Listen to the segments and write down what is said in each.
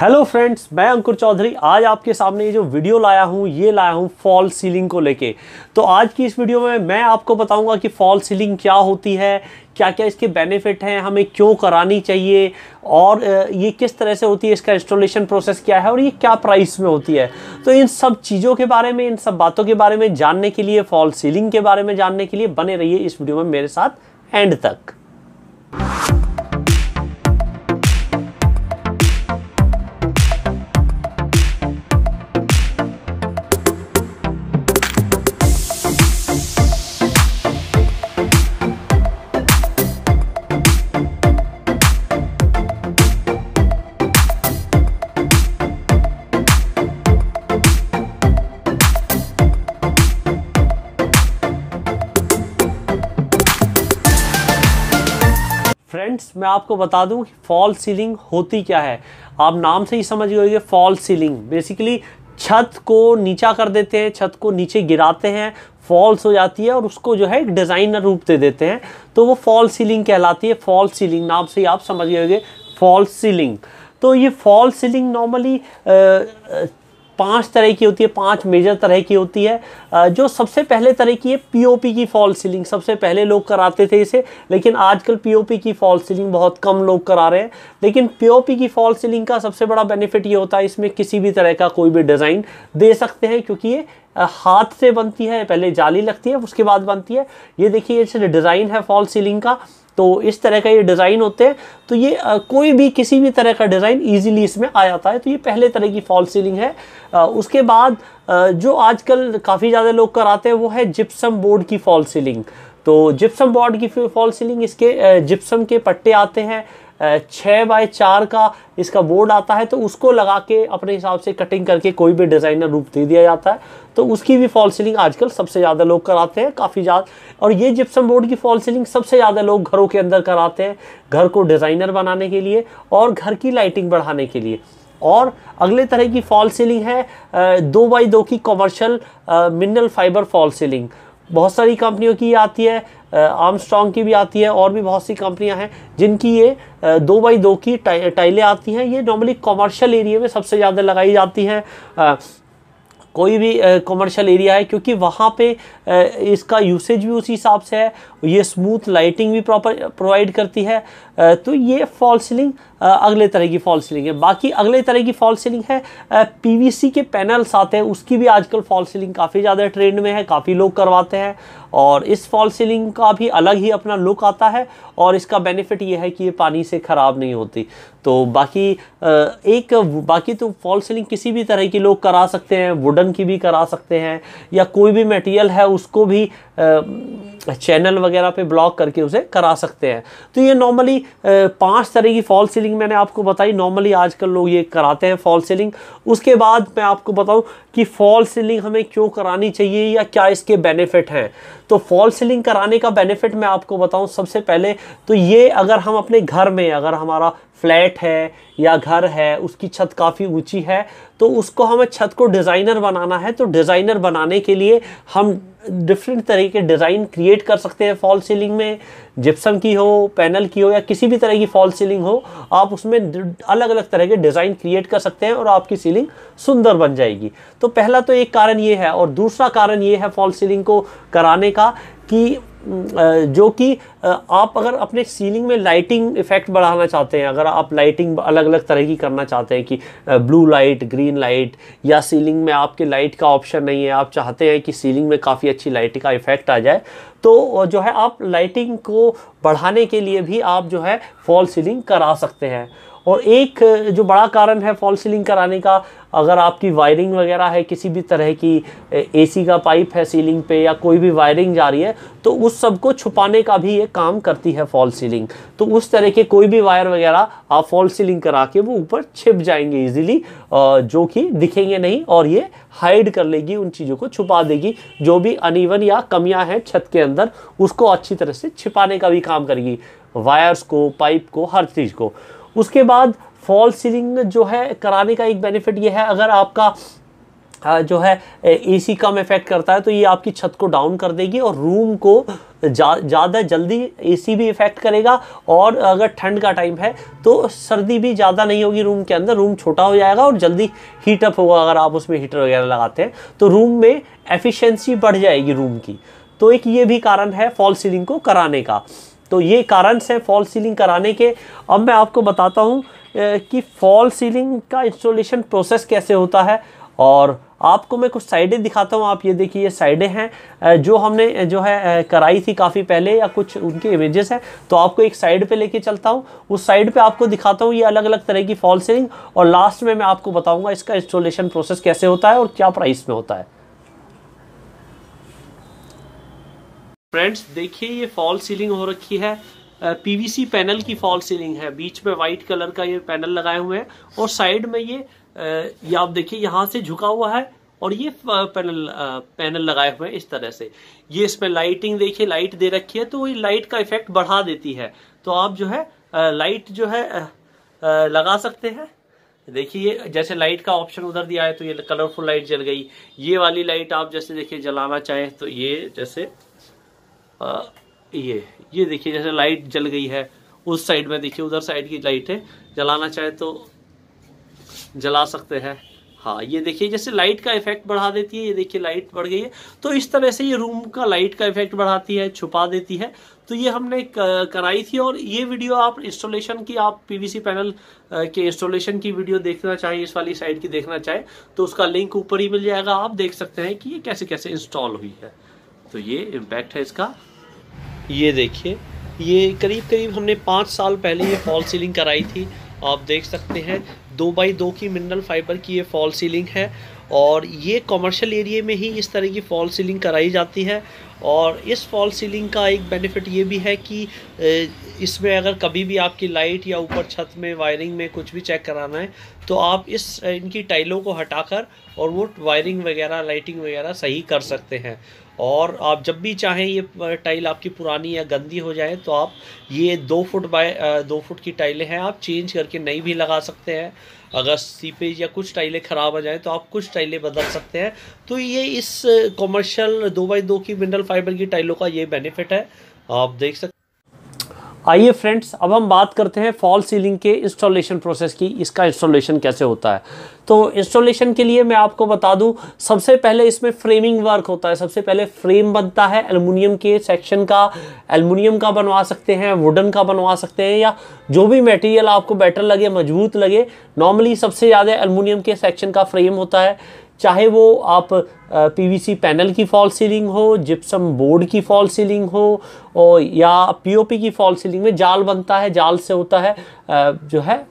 Hello friends, मैं अंकुर चौधरी आज आपके सामने ये जो वीडियो लाया हूँ ये लाया हूँ फॉल सीलिंग को लेके। तो आज की इस वीडियो में मैं आपको बताऊंगा कि फॉल सीलिंग क्या होती है, क्या क्या इसके बेनिफिट हैं, हमें क्यों करानी चाहिए और ये किस तरह से होती है, इसका इंस्टॉलेशन प्रोसेस क्या है और ये क्या प्राइस में होती है। तो इन सब चीज़ों के बारे में, इन सब बातों के बारे में जानने के लिए, फॉल सीलिंग के बारे में जानने के लिए बने रहिए इस वीडियो में मेरे साथ एंड तक। फ्रेंड्स, मैं आपको बता दूं कि फॉल सीलिंग होती क्या है। आप नाम से ही समझ गए होंगे। फॉल सीलिंग बेसिकली छत को नीचा कर देते हैं, छत को नीचे गिराते हैं, फॉल्स हो जाती है और उसको जो है एक डिज़ाइनर रूप दे देते हैं, तो वो फॉल सीलिंग कहलाती है। फॉल सीलिंग नाम से ही आप समझ गए होंगे, फॉल सीलिंग। तो ये फॉल सीलिंग नॉर्मली 5 तरह की होती है, 5 मेजर तरह की होती है। जो सबसे पहले तरह की है पीओपी की फॉल सीलिंग। सबसे पहले लोग कराते थे इसे, लेकिन आजकल पीओपी की फॉल सीलिंग बहुत कम लोग करा रहे हैं। लेकिन पीओपी की फॉल सीलिंग का सबसे बड़ा बेनिफिट ये होता है, इसमें किसी भी तरह का कोई भी डिज़ाइन दे सकते हैं, क्योंकि ये हाथ से बनती है। पहले जाली लगती है, उसके बाद बनती है। ये देखिए, ये डिज़ाइन है फॉल सीलिंग का, तो इस तरह का ये डिज़ाइन होते हैं। तो ये कोई भी किसी भी तरह का डिज़ाइन इजीली इसमें आ जाता है। तो ये पहले तरह की फॉल सीलिंग है। उसके बाद जो आजकल काफ़ी ज़्यादा लोग कराते हैं वो है जिप्सम बोर्ड की फॉल सीलिंग। तो जिप्सम बोर्ड की फॉल सीलिंग, इसके जिप्सम के पट्टे आते हैं, 6 बाय 4 का इसका बोर्ड आता है। तो उसको लगा के अपने हिसाब से कटिंग करके कोई भी डिज़ाइनर रूप दे दिया जाता है। तो उसकी भी फॉल सीलिंग आजकल सबसे ज़्यादा लोग कराते हैं, काफ़ी ज़्यादा। और ये जिप्सम बोर्ड की फॉल सीलिंग सबसे ज़्यादा लोग घरों के अंदर कराते हैं, घर को डिज़ाइनर बनाने के लिए और घर की लाइटिंग बढ़ाने के लिए। और अगले तरह की फॉल सीलिंग है 2 बाई 2 की commercial mineral fibre fall ceiling. बहुत सारी कंपनियों की आती है, आर्मस्ट्रॉन्ग की भी आती है, और भी बहुत सी कंपनियां हैं जिनकी ये 2 बाई 2 की टाइलें आती हैं। ये नॉर्मली कमर्शियल एरिया में सबसे ज़्यादा लगाई जाती हैं। कोई भी कमर्शियल एरिया है, क्योंकि वहाँ पे इसका यूसेज भी उसी हिसाब से है। ये स्मूथ लाइटिंग भी प्रॉपर प्रोवाइड करती है। तो ये फॉल सीलिंग अगले तरह की फॉल सीलिंग है। बाकी अगले तरह की फॉल सीलिंग है पीवीसी के पैनल्स आते हैं, उसकी भी आजकल फॉल सीलिंग काफ़ी ज़्यादा ट्रेंड में है, काफ़ी लोग करवाते हैं। और इस फॉल सीलिंग का भी अलग ही अपना लुक आता है, और इसका बेनिफिट ये है कि ये पानी से ख़राब नहीं होती। तो बाकी तो फॉल सीलिंग किसी भी तरह की लोग करा सकते हैं, वुडन की भी करा सकते हैं, या कोई भी मटेरियल है उसको भी चैनल वगैरह पे ब्लॉक करके उसे करा सकते हैं। तो ये नॉर्मली 5 तरह की फॉल सीलिंग मैंने आपको बताई। नॉर्मली आजकल लोग ये कराते हैं फॉल सीलिंग। उसके बाद मैं आपको बताऊं कि फॉल सीलिंग हमें क्यों करानी चाहिए या क्या इसके बेनिफिट हैं। तो फॉल सीलिंग कराने का बेनिफिट मैं आपको बताऊं, सबसे पहले तो ये, अगर हम अपने घर में, अगर हमारा फ्लैट है या घर है, उसकी छत काफ़ी ऊंची है, तो उसको हमें छत को डिज़ाइनर बनाना है। तो डिज़ाइनर बनाने के लिए हम डिफरेंट तरह के डिज़ाइन क्रिएट कर सकते हैं फॉल सीलिंग में। जिप्सम की हो, पैनल की हो, या किसी भी तरह की फॉल सीलिंग हो, आप उसमें अलग अलग तरह के डिज़ाइन क्रिएट कर सकते हैं और आपकी सीलिंग सुंदर बन जाएगी। तो पहला तो एक कारण ये है। और दूसरा कारण ये है फॉल सीलिंग को कराने का कि जो कि आप अगर अपने सीलिंग में लाइटिंग इफेक्ट बढ़ाना चाहते हैं, अगर आप लाइटिंग अलग अलग तरह की करना चाहते हैं कि ब्लू लाइट, ग्रीन लाइट, या सीलिंग में आपके लाइट का ऑप्शन नहीं है, आप चाहते हैं कि सीलिंग में काफ़ी अच्छी लाइट का इफेक्ट आ जाए, तो जो है आप लाइटिंग को बढ़ाने के लिए भी आप जो है फॉल सीलिंग करा सकते हैं। और एक जो बड़ा कारण है फॉल सीलिंग कराने का, अगर आपकी वायरिंग वगैरह है, किसी भी तरह की एसी का पाइप है सीलिंग पे, या कोई भी वायरिंग जा रही है, तो उस सब को छुपाने का भी ये काम करती है फॉल सीलिंग। तो उस तरह के कोई भी वायर वगैरह आप फॉल सीलिंग करा के वो ऊपर छिप जाएंगे इजीली, जो कि दिखेंगे नहीं, और ये हाइड कर लेगी, उन चीज़ों को छुपा देगी। जो भी अनइवन या कमियां हैं छत के अंदर, उसको अच्छी तरह से छिपाने का भी काम करेगी, वायर्स को, पाइप को, हर चीज़ को। उसके बाद फॉल सीलिंग जो है कराने का एक बेनिफिट ये है, अगर आपका जो है एसी कम इफेक्ट करता है तो ये आपकी छत को डाउन कर देगी और रूम को ज़्यादा जल्दी एसी भी इफ़ेक्ट करेगा, और अगर ठंड का टाइम है तो सर्दी भी ज़्यादा नहीं होगी रूम के अंदर, रूम छोटा हो जाएगा और जल्दी हीटअप होगा। अगर आप उसमें हीटर वगैरह लगाते हैं तो रूम में एफिशिएंसी बढ़ जाएगी रूम की। तो एक ये भी कारण है फॉल सीलिंग को कराने का। तो ये कारण है फॉल सीलिंग कराने के। अब मैं आपको बताता हूँ कि फॉल सीलिंग का इंस्टॉलेशन प्रोसेस कैसे होता है, और आपको मैं कुछ साइडें दिखाता हूँ। आप ये देखिए, ये साइडें हैं जो हमने जो है कराई थी काफ़ी पहले, या कुछ उनके इमेजेस हैं। तो आपको एक साइड पे लेके चलता हूँ, उस साइड पे आपको दिखाता हूँ ये अलग अलग तरह की फॉल सीलिंग, और लास्ट में मैं आपको बताऊँगा इसका इंस्टॉलेशन प्रोसेस कैसे होता है और क्या प्राइस में होता है। फ्रेंड्स देखिए, ये फॉल सीलिंग हो रखी है, पीवीसी पैनल की फॉल सीलिंग है। बीच में वाइट कलर का ये पैनल लगाए हुए हैं, और साइड में ये आप देखिए यहाँ से झुका हुआ है, और ये पैनल लगाए हुए हैं इस तरह से। ये इसमें लाइटिंग देखिए, लाइट दे रखी है, तो ये लाइट का इफेक्ट बढ़ा देती है। तो आप जो है लाइट जो है लगा सकते हैं। देखिए जैसे लाइट का ऑप्शन उधर दिया है, तो ये कलरफुल लाइट जल गई। ये वाली लाइट आप जैसे देखिए जलाना चाहें तो ये जैसे ये देखिए जैसे लाइट जल गई है उस साइड में, देखिए उधर साइड की लाइट है, जलाना चाहे तो जला सकते हैं। हाँ ये देखिए जैसे लाइट का इफेक्ट बढ़ा देती है, ये देखिए लाइट बढ़ गई है। तो इस तरह से ये रूम का लाइट का इफेक्ट बढ़ाती है, छुपा देती है। तो ये हमने कराई थी, और ये वीडियो आप इंस्टॉलेशन की, आप पीवीसी पैनल के इंस्टॉलेशन की वीडियो देखना चाहिए, इस वाली साइड की देखना चाहे तो उसका लिंक ऊपर ही मिल जाएगा। आप देख सकते हैं कि ये कैसे कैसे इंस्टॉल हुई है। तो ये इम्पैक्ट है इसका। ये देखिए, ये करीब करीब हमने 5 साल पहले ये फॉल सीलिंग कराई थी। आप देख सकते हैं 2x2 की मिनरल फाइबर की ये फॉल सीलिंग है, और ये कमर्शियल एरिया में ही इस तरह की फॉल सीलिंग कराई जाती है। और इस फॉल सीलिंग का एक बेनिफिट ये भी है कि इसमें अगर कभी भी आपकी लाइट या ऊपर छत में वायरिंग में कुछ भी चेक कराना है, तो आप इनकी टाइलों को हटाकर और वो वायरिंग वगैरह, लाइटिंग वगैरह सही कर सकते हैं। और आप जब भी चाहें, ये टाइल आपकी पुरानी या गंदी हो जाए तो आप ये 2 फुट बाय 2 फुट की टाइलें हैं, आप चेंज करके नई भी लगा सकते हैं। अगर सीपेज या कुछ टाइलें ख़राब हो जाए तो आप कुछ टाइलें बदल सकते हैं। तो ये इस कमर्शियल 2x2 की मिनरल फाइबर की टाइलों का ये बेनिफिट है, आप देख सकते। आइए फ्रेंड्स, अब हम बात करते हैं फॉल सीलिंग के इंस्टॉलेशन प्रोसेस की, इसका इंस्टॉलेशन कैसे होता है। तो इंस्टॉलेशन के लिए मैं आपको बता दूं, सबसे पहले इसमें फ्रेमिंग वर्क होता है। सबसे पहले फ्रेम बनता है एल्युमिनियम के सेक्शन का, एल्युमिनियम का बनवा सकते हैं, वुडन का बनवा सकते हैं, या जो भी मटेरियल आपको बेटर लगे, मजबूत लगे। नॉर्मली सबसे ज़्यादा एल्युमिनियम के सेक्शन का फ्रेम होता है, चाहे वो आप पीवीसी पैनल की फॉल सीलिंग हो, जिप्सम बोर्ड की फॉल सीलिंग हो, और या पीओपी की फॉल सीलिंग में जाल बनता है, जाल से होता है जो है,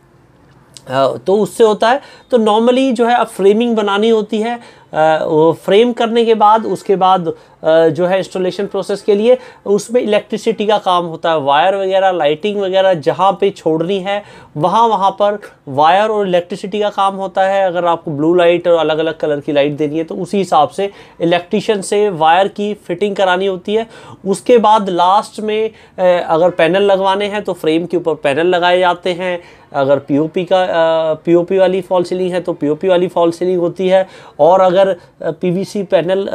तो उससे होता है। तो नॉर्मली जो है अब फ्रेमिंग बनानी होती है, वो फ्रेम करने के बाद उसके बाद जो है इंस्टॉलेशन प्रोसेस के लिए उसमें इलेक्ट्रिसिटी का काम होता है। वायर वगैरह, लाइटिंग वगैरह जहाँ पे छोड़नी है वहाँ पर वायर और इलेक्ट्रिसिटी का काम होता है। अगर आपको ब्लू लाइट और अलग अलग कलर की लाइट देनी है तो उसी हिसाब से इलेक्ट्रिशियन से वायर की फिटिंग करानी होती है। उसके बाद लास्ट में अगर पैनल लगवाने हैं तो फ्रेम के ऊपर पैनल लगाए जाते हैं। अगर पीओपी वाली फॉल सीलिंग है तो पीओपी वाली फॉल सीलिंग होती है, और अगर पीवीसी पैनल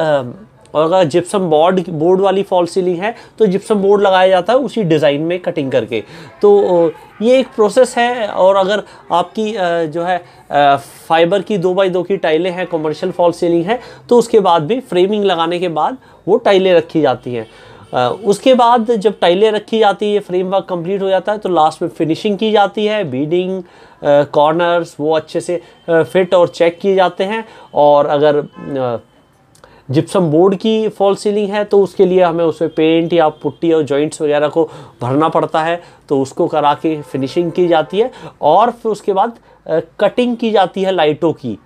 और अगर जिप्सम बोर्ड वाली फॉल सीलिंग है तो जिप्सम बोर्ड लगाया जाता है उसी डिज़ाइन में कटिंग करके। तो ये एक प्रोसेस है। और अगर आपकी जो है फाइबर की 2x2 की टाइलें हैं, कमर्शियल फॉल सीलिंग है, तो उसके बाद भी फ्रेमिंग लगाने के बाद वो टाइलें रखी जाती हैं। उसके बाद जब टाइलें रखी जाती है, फ्रेमवर्क कंप्लीट हो जाता है, तो लास्ट में फिनिशिंग की जाती है। बीडिंग, कॉर्नर्स वो अच्छे से फिट और चेक किए जाते हैं। और अगर जिप्सम बोर्ड की फॉल सीलिंग है तो उसके लिए हमें उसमें पेंट या पुट्टी और जॉइंट्स वगैरह को भरना पड़ता है, तो उसको करा के फिनिशिंग की जाती है। और फिर उसके बाद कटिंग की जाती है लाइटों की,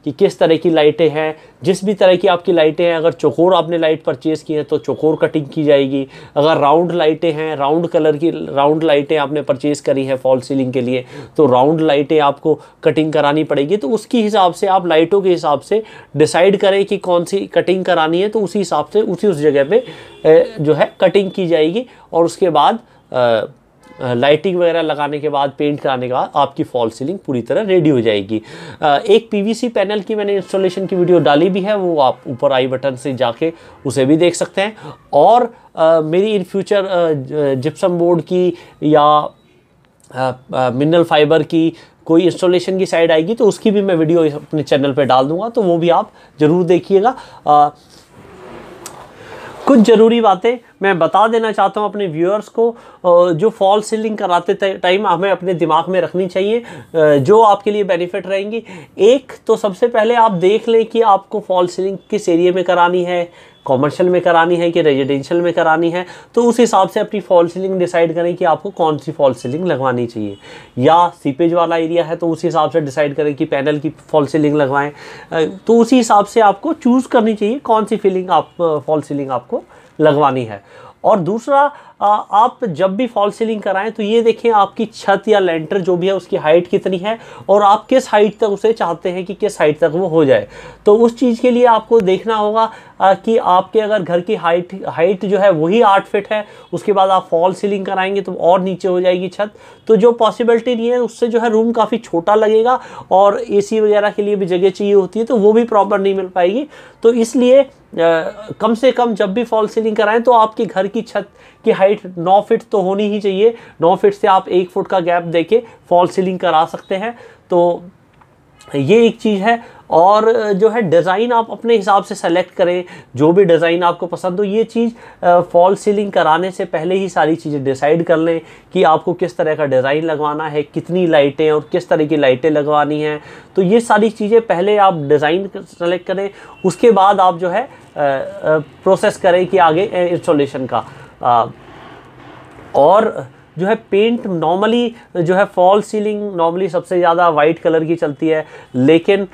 कि किस तरह की लाइटें हैं। जिस भी तरह की आपकी लाइटें हैं, अगर चौकोर आपने लाइट परचेज़ की है तो चौकोर कटिंग की जाएगी। अगर राउंड लाइटें हैं, राउंड कलर की राउंड लाइटें आपने परचेज़ करी है फॉल सीलिंग के लिए, तो राउंड लाइटें आपको कटिंग करानी पड़ेगी। तो उसकी हिसाब से आप लाइटों के हिसाब से डिसाइड करें कि कौन सी कटिंग करानी है, तो उसी हिसाब से उस जगह पर जो है कटिंग की जाएगी। और उसके बाद लाइटिंग वगैरह लगाने के बाद, पेंट कराने के बाद आपकी फॉल सीलिंग पूरी तरह रेडी हो जाएगी। एक पीवीसी पैनल की मैंने इंस्टॉलेशन की वीडियो डाली भी है, वो आप ऊपर आई बटन से जाके उसे भी देख सकते हैं। और मेरी इन फ्यूचर जिप्सम बोर्ड की या मिनरल फाइबर की कोई इंस्टॉलेशन की साइड आएगी तो उसकी भी मैं वीडियो अपने चैनल पे डाल दूंगा, तो वो भी आप ज़रूर देखिएगा। कुछ ज़रूरी बातें मैं बता देना चाहता हूँ अपने व्यूअर्स को, जो फॉल सीलिंग कराते टाइम हमें अपने दिमाग में रखनी चाहिए, जो आपके लिए बेनिफिट रहेंगी। एक तो सबसे पहले आप देख लें कि आपको फॉल सीलिंग किस एरिया में करानी है, कॉमर्शियल में करानी है कि रेजिडेंशियल में करानी है, तो उस हिसाब से अपनी फॉल सीलिंग डिसाइड करें कि आपको कौन सी फॉल सीलिंग लगवानी चाहिए। या सीपेज वाला एरिया है तो उस हिसाब से डिसाइड करें कि पैनल की फॉल सीलिंग लगवाएं, तो उसी हिसाब से आपको चूज़ करनी चाहिए कौन सी फॉल सीलिंग आपको लगवानी है। और दूसरा, आप जब भी फॉल सीलिंग कराएं तो ये देखें आपकी छत या लेंटर जो भी है उसकी हाइट कितनी है और आप किस हाइट तक उसे चाहते हैं कि किस हाइट तक वो हो जाए। तो उस चीज़ के लिए आपको देखना होगा कि आपके अगर घर की हाइट जो है वही 8 फीट है, उसके बाद आप फॉल सीलिंग कराएंगे तो और नीचे हो जाएगी छत, तो जो पॉसिबिलिटी नहीं है, उससे जो है रूम काफ़ी छोटा लगेगा और AC वगैरह के लिए भी जगह चाहिए होती है, तो वो भी प्रॉपर नहीं मिल पाएगी। तो इसलिए कम से कम जब भी फॉल सीलिंग कराएं तो आपके घर की छत की हाइट 9 फीट तो होनी ही चाहिए। 9 फीट से आप 1 फुट का गैप देके फॉल सीलिंग करा सकते हैं। तो ये एक चीज़ है। और जो है डिज़ाइन आप अपने हिसाब से सेलेक्ट करें, जो भी डिज़ाइन आपको पसंद हो। ये चीज़ फॉल सीलिंग कराने से पहले ही सारी चीज़ें डिसाइड कर लें कि आपको किस तरह का डिज़ाइन लगवाना है, कितनी लाइटें और किस तरह की लाइटें लगवानी हैं। तो ये सारी चीज़ें पहले आप डिज़ाइन सेलेक्ट करें, उसके बाद आप जो है प्रोसेस करें कि आगे इंस्टॉलेशन का। और जो है पेंट नॉर्मली जो है फॉल सीलिंग नॉर्मली सबसे ज़्यादा वाइट कलर की चलती है, लेकिन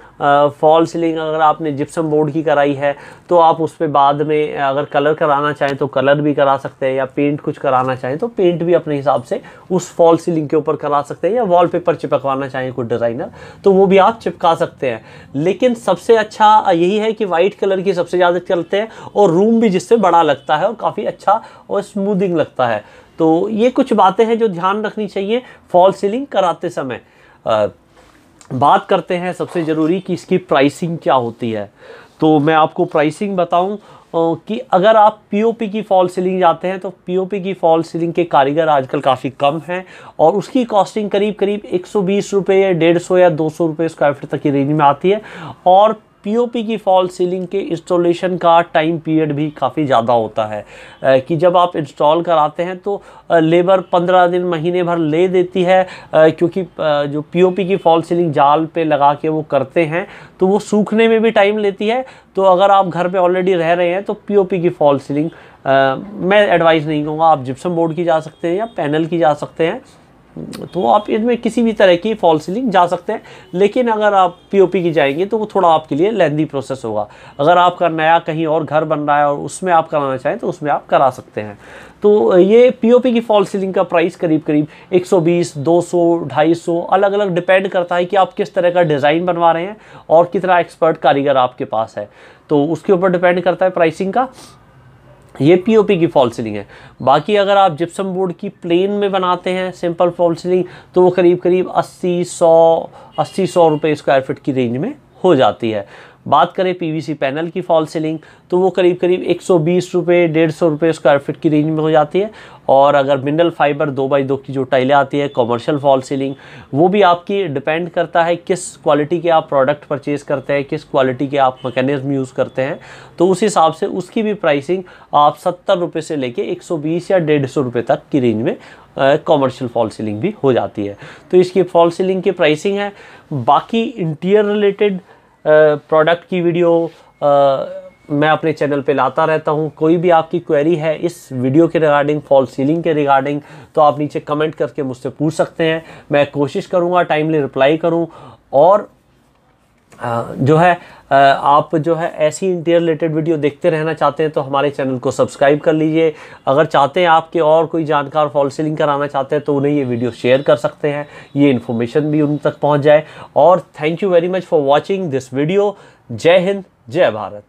फॉल सीलिंग अगर आपने जिप्सम बोर्ड की कराई है तो आप उस पर बाद में अगर कलर कराना चाहें तो कलर भी करा सकते हैं, या पेंट कुछ कराना चाहें तो पेंट भी अपने हिसाब से उस फॉल सीलिंग के ऊपर करा सकते हैं, या वॉलपेपर चिपकवाना चाहें कोई डिज़ाइनर तो वो भी आप चिपका सकते हैं। लेकिन सबसे अच्छा यही है कि वाइट कलर की सबसे ज़्यादा चलते हैं और रूम भी जिससे बड़ा लगता है और काफ़ी अच्छा और स्मूदिंग लगता है। तो ये कुछ बातें हैं जो ध्यान रखनी चाहिए फॉल सीलिंग कराते समय। बात करते हैं सबसे ज़रूरी कि इसकी प्राइसिंग क्या होती है। तो मैं आपको प्राइसिंग बताऊं कि अगर आप पीओपी की फॉल सीलिंग जाते हैं तो पीओपी की फॉल सीलिंग के कारीगर आजकल काफ़ी कम हैं और उसकी कॉस्टिंग करीब करीब 120 रुपये या 150 या 200 रुपये स्क्वायर फीट तक की रेंज में आती है। और पीओपी की फॉल सीलिंग के इंस्टॉलेशन का टाइम पीरियड भी काफ़ी ज़्यादा होता है कि जब आप इंस्टॉल कराते हैं तो लेबर 15 दिन महीने भर ले देती है, क्योंकि जो पीओपी की फॉल सीलिंग जाल पे लगा के वो करते हैं तो वो सूखने में भी टाइम लेती है। तो अगर आप घर पे ऑलरेडी रह रहे हैं तो पीओपी की फॉल सीलिंग मैं एडवाइस नहीं करूँगा, आप जिप्सम बोर्ड की जा सकते हैं या पैनल की जा सकते हैं, तो आप इनमें किसी भी तरह की फॉल सीलिंग जा सकते हैं। लेकिन अगर आप पीओपी की जाएंगे तो वो थोड़ा आपके लिए लेंदी प्रोसेस होगा। अगर आपका नया कहीं और घर बन रहा है और उसमें आप कराना चाहें तो उसमें आप करा सकते हैं। तो ये पीओपी की फॉल सीलिंग का प्राइस करीब करीब 120, 200, 250 अलग अलग डिपेंड करता है कि आप किस तरह का डिज़ाइन बनवा रहे हैं और कितना एक्सपर्ट कारीगर आपके पास है, तो उसके ऊपर डिपेंड करता है प्राइसिंग का। ये पीओपी की फॉल सीलिंग है। बाकी अगर आप जिप्सम बोर्ड की प्लेन में बनाते हैं सिंपल फॉल सीलिंग तो वो करीब करीब 80-100 रुपये स्क्वायर फीट की रेंज में हो जाती है। बात करें पीवीसी पैनल की फॉल सीलिंग तो वो करीब करीब 120 रुपये 150 रुपये स्क्वायर फीट की रेंज में हो जाती है। और अगर मिनरल फाइबर 2x2 की जो टाइलें आती है कमर्शियल फॉल सीलिंग, वो भी आपकी डिपेंड करता है किस क्वालिटी के आप प्रोडक्ट परचेज़ करते हैं, किस क्वालिटी के आप मैकेनिज्म यूज़ करते हैं, तो उस हिसाब से उसकी भी प्राइसिंग आप 70 रुपये से लेके 120 या 150 रुपये तक की रेंज में कमर्शियल फॉल सीलिंग भी हो जाती है। तो इसकी फॉल सीलिंग की प्राइसिंग है। बाकी इंटीरियर रिलेटेड प्रोडक्ट की वीडियो मैं अपने चैनल पे लाता रहता हूँ। कोई भी आपकी क्वेरी है इस वीडियो के रिगार्डिंग, फॉल सीलिंग के रिगार्डिंग, तो आप नीचे कमेंट करके मुझसे पूछ सकते हैं। मैं कोशिश करूँगा टाइमली रिप्लाई करूँ। और जो है आप जो है ऐसी इंटीरियर रिलेटेड वीडियो देखते रहना चाहते हैं तो हमारे चैनल को सब्सक्राइब कर लीजिए। अगर चाहते हैं आपके और कोई जानकार फॉल सीलिंग कराना चाहते हैं तो उन्हें ये वीडियो शेयर कर सकते हैं, ये इन्फॉर्मेशन भी उन तक पहुंच जाए। और thank you very much for watching this video. जय हिंद, जय भारत।